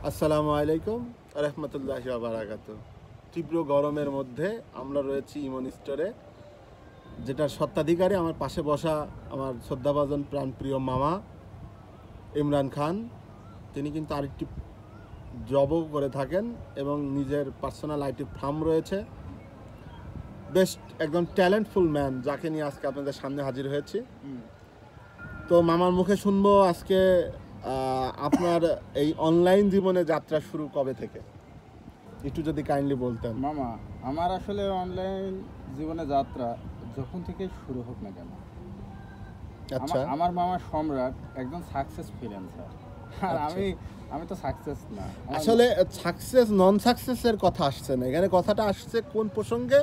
আসসালামু আলাইকুম রহমতুল্লাহি ওয়া বারাকাতুহু। তীব্র গরমের মধ্যে আমরা রয়েছি ইমন স্টোরে, যেটার স্বত্বাধিকারী আমার পাশে বসা আমার শ্রদ্ধাভাজন প্রাণপ্রিয় মামা ইমরান খান। তিনি কিন্তু আরেকটি জবও করে থাকেন এবং নিজের পার্সোনাল আইটি ফার্ম রয়েছে। বেস্ট একদম ট্যালেন্টফুল ম্যান, যাকে নিয়ে আজকে আপনাদের সামনে হাজির হয়েছি। তো মামার মুখে শুনবো আজকে আপনার এই অনলাইন জীবনে যাত্রা শুরু কবে থেকে, একটু যদি কাইন্ডলি বলতেন। মামা, আমার আসলে অনলাইন জীবনে যাত্রা যখন থেকে শুরু হোক না কেন, আচ্ছা, আমার মামা সম্রাট একজন সাকসেস ফ্রিল্যান্সার, আর আমি তো সাকসেস না। আসলে সাকসেস নন সাকসেসের কথা আসছে না এখানে, কথাটা আসছে কোন প্রসঙ্গে,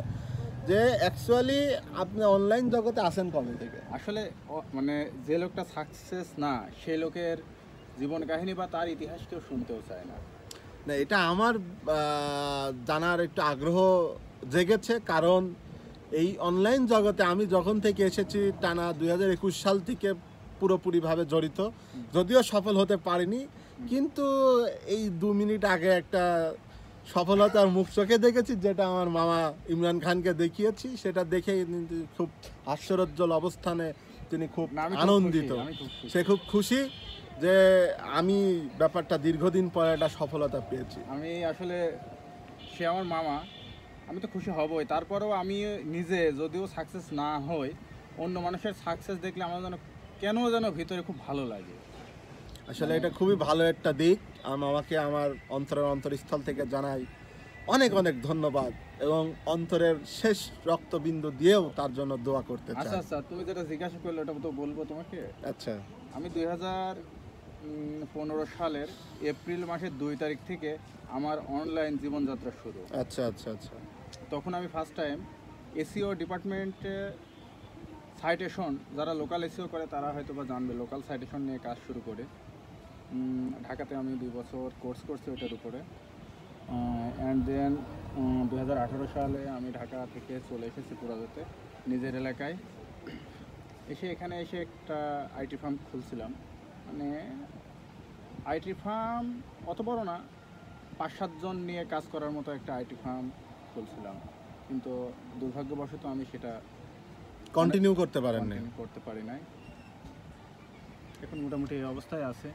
যে অ্যাকচুয়ালি আপনি অনলাইন জগতে আসেন কবে থেকে। আসলে মানে যে লোকটা সাকসেস না, সেই লোকের জীবন কাহিনী বা তার ইতিহাস কেউ শুনতেও চায় না। না, এটা আমার জানার একটু আগ্রহ জেগেছে, কারণ এই অনলাইন জগতে আমি যখন থেকে এসেছি টানা 2021 সাল থেকে পুরোপুরিভাবে জড়িত, যদিও সফল হতে পারিনি, কিন্তু এই 2 মিনিট আগে একটা সফলতার মুখ চোখে দেখেছি, যেটা আমার মামা ইমরান খানকে দেখিয়েছি। সেটা দেখে কিন্তু খুব হাস্যরজ্জ্বল অবস্থানে তিনি খুব আনন্দিত, সে খুব খুশি যে আমি ব্যাপারটা দীর্ঘদিন পরে একটা সফলতা পেয়েছি। আমি আসলে সে আমার মামা, আমি তো খুশি হবই। তারপরেও আমি নিজে যদিও সাকসেস না হই, অন্য মানুষের সাকসেস দেখলে আমার যেন ভিতরে খুব ভালো লাগে। আসলে এটা খুবই ভালো একটা দিক। আমাকে আমার অন্তরস্থল থেকে জানাই অনেক অনেক ধন্যবাদ, এবং অন্তরের শেষ রক্তবিন্দু দিয়েও তার জন্য দোয়া করতে চাই। আচ্ছা, তুমি যেটা জিজ্ঞাসা করলে ওটা তো বলবো তোমাকে। আচ্ছা, আমি 2015 সালের এপ্রিল মাসের 2 তারিখ থেকে আমার অনলাইন জীবনযাত্রা শুরু। আচ্ছা। তখন আমি ফার্স্ট টাইম এসইও ডিপার্টমেন্টে সাইটেশন, যারা লোকাল এসইও করে তারা হয়তো বা জানবে, লোকাল সাইটেশন নিয়ে কাজ শুরু করে। ঢাকাতে আমি 2 বছর কোর্স করছি ওটার উপরে। অ্যান্ড দেন 2018 সালে আমি ঢাকা থেকে চলে এসেছি পুরাদতে নিজের এলাকায়। এখানে এসে একটা আইটি ফার্ম খুলছিলাম। মানে আইটি ফার্ম অত বড় না, 5-7 জন নিয়ে কাজ করার মতো একটা আইটি ফার্ম খুলছিলাম, কিন্তু দুর্ভাগ্যবশত আমি সেটা কন্টিনিউ করতে পারি নাই। এখন মোটামুটি এই অবস্থায় আছে।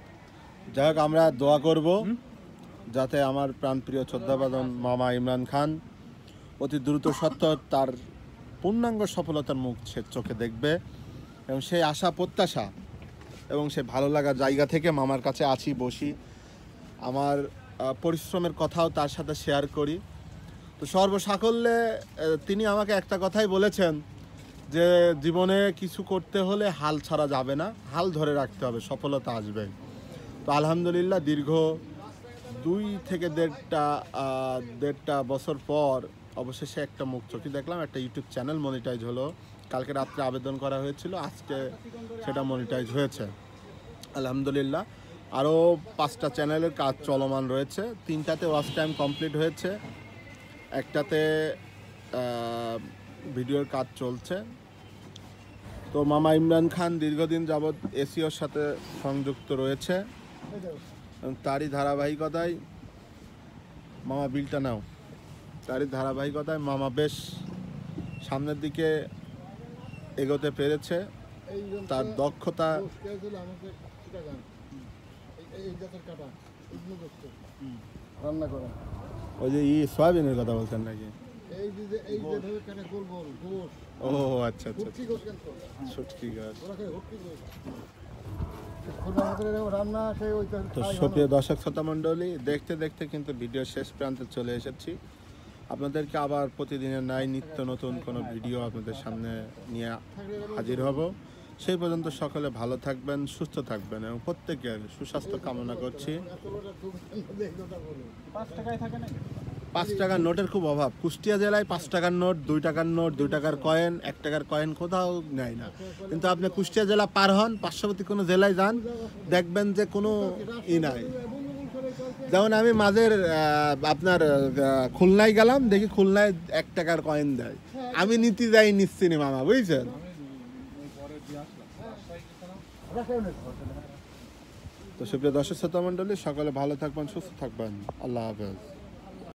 যাই হোক, আমরা দোয়া করব যাতে আমার প্রাণপ্রিয় শ্রদ্ধাভাজন মামা ইমরান খান অতি দ্রুত সত্য তার পূর্ণাঙ্গ সফলতার মুখ সে চোখে দেখবে, এবং সেই আশা প্রত্যাশা এবং সে ভালো লাগার জায়গা থেকে মামার কাছে আছি, বসি, আমার পরিশ্রমের কথাও তার সাথে শেয়ার করি। তো সর্বসাকল্যে তিনি আমাকে একটা কথাই বলেছেন, যে জীবনে কিছু করতে হলে হাল ছাড়া যাবে না, হাল ধরে রাখতে হবে, সফলতা আসবে। তো আলহামদুলিল্লাহ দীর্ঘ 2 থেকে দেড়টা বছর পর অবশেষে একটা মুখ চোখে দেখলাম, একটা ইউটিউব চ্যানেল মনিটাইজ হলো। কালকে রাত্রে আবেদন করা হয়েছিল, আজকে সেটা মনিটাইজ হয়েছে আলহামদুলিল্লাহ। আরও 5টা চ্যানেলের কাজ চলমান রয়েছে, 3টাতে ওয়াচ টাইম কমপ্লিট হয়েছে, একটাতে ভিডিওর কাজ চলছে। তো মামা ইমরান খান দীর্ঘদিন যাবৎ এসইওর সাথে সংযুক্ত রয়েছে, তারই ধারাবাহিকতায় মামা বিলটা নাও, তারই ধারাবাহিকতায় মামা বেশ সামনের দিকে এগোতে পেরেছে। তার দক্ষতা রান্না করা, ওই যে সয়াবিনের কথা বলছেন নাকি? ও আচ্ছা, সত্যি গাছ। তো সুপ্রিয় দর্শক শ্রোতা মণ্ডলী, দেখতে দেখতে কিন্তু ভিডিও শেষ প্রান্তে চলে এসেছি। আপনাদেরকে আবার প্রতিদিনের ন্যায় নিত্য নতুন কোনো ভিডিও আপনাদের সামনে নিয়ে হাজির হব। সেই পর্যন্ত সকলে ভালো থাকবেন, সুস্থ থাকবেন, এবং প্রত্যেকের সুস্বাস্থ্য কামনা করছি। 5 টাকার নোটের খুব অভাব কুষ্টিয়া জেলায়। 5 টাকার নোট, 2 টাকার নোট, 2 টাকার কয়েন, 1 টাকার কয়েন কোথাও নেয় না। কিন্তু আপনি কুষ্টিয়া জেলা পার হন, পার্শ্ববর্তী কোনো জেলায় যান, দেখবেন যে কোনো নাই। যেমন আমি মাঝের আপনার খুলনায় গেলাম, দেখি খুলনায় 1 টাকার কয়েন দেয়। আমি নিতে যাই নিচ্ছি না মামা, বুঝছেন। তো সুপ্রিয় দর্শক শ্রোতা মণ্ডলী, সকলে ভালো থাকবেন, সুস্থ থাকবেন। আল্লাহ হাফেজ।